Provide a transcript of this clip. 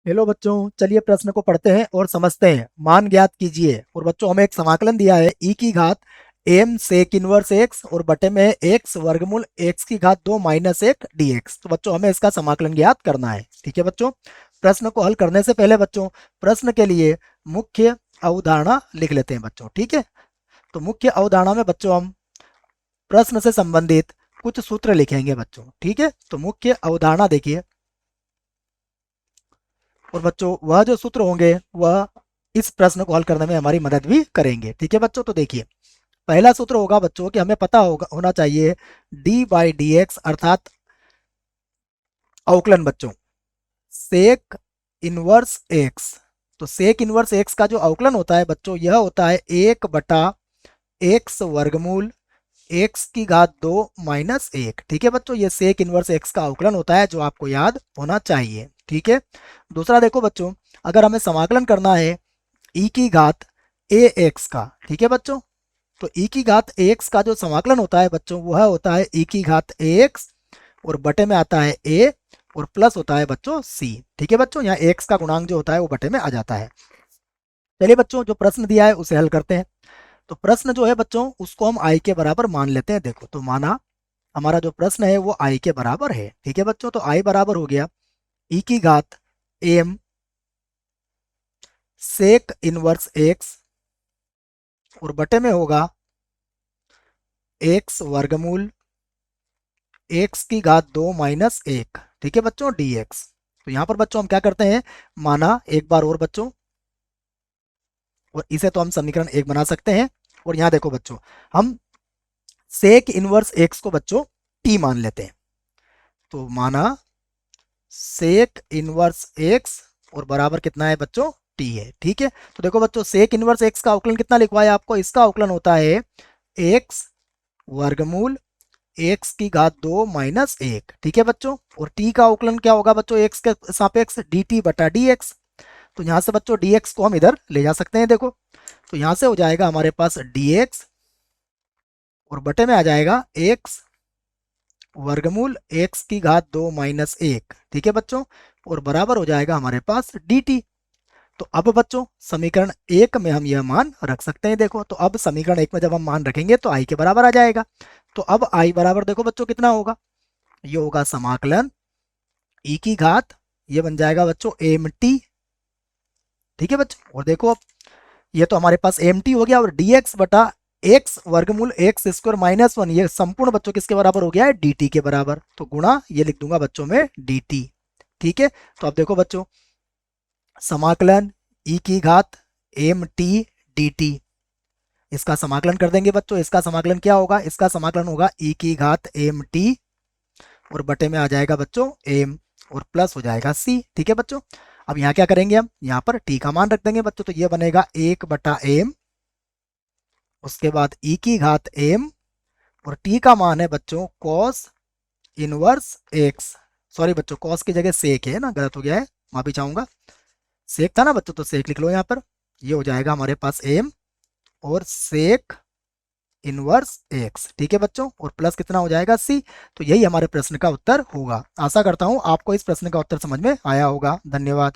Hello बच्चों, चलिए प्रश्न को पढ़ते हैं और समझते हैं। मान ज्ञात कीजिए। और बच्चों हमें एक समाकलन दिया है ई की घात एम सेक इनवर्स एक्स और बटे में एक्स वर्गमूल एक्स की घात 2 माइनस एक डी एक्स। तो बच्चों हमें इसका समाकलन ज्ञात करना है। ठीक है बच्चों, प्रश्न को हल करने से पहले बच्चों प्रश्न के लिए मुख्य अवधारणा लिख लेते हैं बच्चों। ठीक है, तो मुख्य अवधारणा में बच्चों हम प्रश्न से संबंधित कुछ सूत्र लिखेंगे बच्चों। ठीक है, तो मुख्य अवधारणा देखिए। और बच्चों वह जो सूत्र होंगे वह इस प्रश्न को हल करने में हमारी मदद भी करेंगे। ठीक है बच्चों, तो देखिए पहला सूत्र होगा बच्चों कि हमें पता होना चाहिए डी बाई डी एक्स अर्थात अवकलन बच्चों सेक इनवर्स एक्स। तो सेक इनवर्स एक्स का जो अवकलन होता है बच्चों यह होता है 1 बटा एक्स वर्गमूल एक्स की घात 2 माइनस एक। ठीक है बच्चों, ये सेक इनवर्स एक्स का अवकलन होता है जो आपको याद होना चाहिए। ठीक है, दूसरा देखो बच्चों, अगर हमें समाकलन करना है ई की घात ए एक्स का। ठीक है बच्चों, तो ई की घात ए एक्स का जो समाकलन होता है बच्चों वह होता है ई की घात ए एक्स और बटे में आता है ए और प्लस होता है बच्चों सी। ठीक है बच्चों, यहाँ एक्स का गुणांक जो होता है वो बटे में आ जाता है। चलिए बच्चों जो प्रश्न दिया है उसे हल करते हैं। तो प्रश्न जो है बच्चों उसको हम आई के बराबर मान लेते हैं। देखो तो माना हमारा जो प्रश्न है वो आई के बराबर है। ठीक है बच्चों, तो आई बराबर हो गया ई की घात एम सेक इनवर्स एक्स और बटे में होगा एक्स वर्गमूल एक्स की घात 2 माइनस एक। ठीक है बच्चों, डी एक्स। तो यहाँ पर बच्चों हम क्या करते हैं, माना एक बार और बच्चों, और इसे तो हम समीकरण एक बना सकते हैं। और यहाँ देखो बच्चों हम सेक इनवर्स एक्स को बच्चों टी मान लेते हैं। तो माना सेक इनवर्स एक्स और बराबर कितना है बच्चों टी है। ठीक है, तो देखो बच्चों सेक इनवर्स एक्स का अवकलन कितना लिखवाया आपको, इसका अवकलन होता है एक्स वर्गमूल एक्स की घात 2 माइनस एक। ठीक है बच्चों, और टी का अवकलन क्या होगा बच्चों एक्स के सापेक्ष डी टी बटा डी एक्स। तो यहाँ से बच्चों डी एक्स को हम इधर ले जा सकते हैं। देखो तो यहाँ से हो जाएगा हमारे पास डी एक्स और बटे में आ जाएगा एक्स वर्गमूल एक्स की घात 2 माइनस एक। ठीक है बच्चों, और बराबर हो जाएगा हमारे पास डी टी। तो अब बच्चों समीकरण एक में हम यह मान रख सकते हैं। देखो तो अब समीकरण एक में जब हम मान रखेंगे तो आई के बराबर आ जाएगा। तो अब आई बराबर देखो बच्चों कितना होगा, ये होगा समाकलन ई की घात, ये बन जाएगा बच्चों एम टी। ठीक है बच्चों, और देखो अब ये तो हमारे पास एम टी हो गया और डी एक्स बटा एक्स वर्गमूल एक्स स्क्वायर माइनस वन, ये संपूर्ण बच्चों किसके बराबर हो गया है, डी टी के बराबर। तो गुणा ये लिख दूंगा बच्चों में डी टी। ठीक है, तो अब देखो बच्चों समाकलन ई की घात एम टी डी टी, इसका समाकलन कर देंगे बच्चों। इसका समाकलन क्या होगा, इसका समाकलन होगा ई की घात एम टी और बटे में आ जाएगा बच्चों एम और प्लस हो जाएगा सी। ठीक है बच्चों, अब यहाँ क्या करेंगे, हम यहाँ पर टी का मान रख देंगे बच्चों। तो ये बनेगा 1/m, उसके बाद ई की घात एम और टी का मान है बच्चों कॉस इनवर्स एक्स। सॉरी बच्चों, कॉस की जगह सेक है ना, गलत हो गया है, माफी चाहूंगा। सेक था ना बच्चों, तो सेक लिख लो यहाँ पर। ये हो जाएगा हमारे पास एम और सेक इनवर्स एक्स। ठीक है बच्चों, और प्लस कितना हो जाएगा सी। तो यही हमारे प्रश्न का उत्तर होगा। आशा करता हूं आपको इस प्रश्न का उत्तर समझ में आया होगा। धन्यवाद।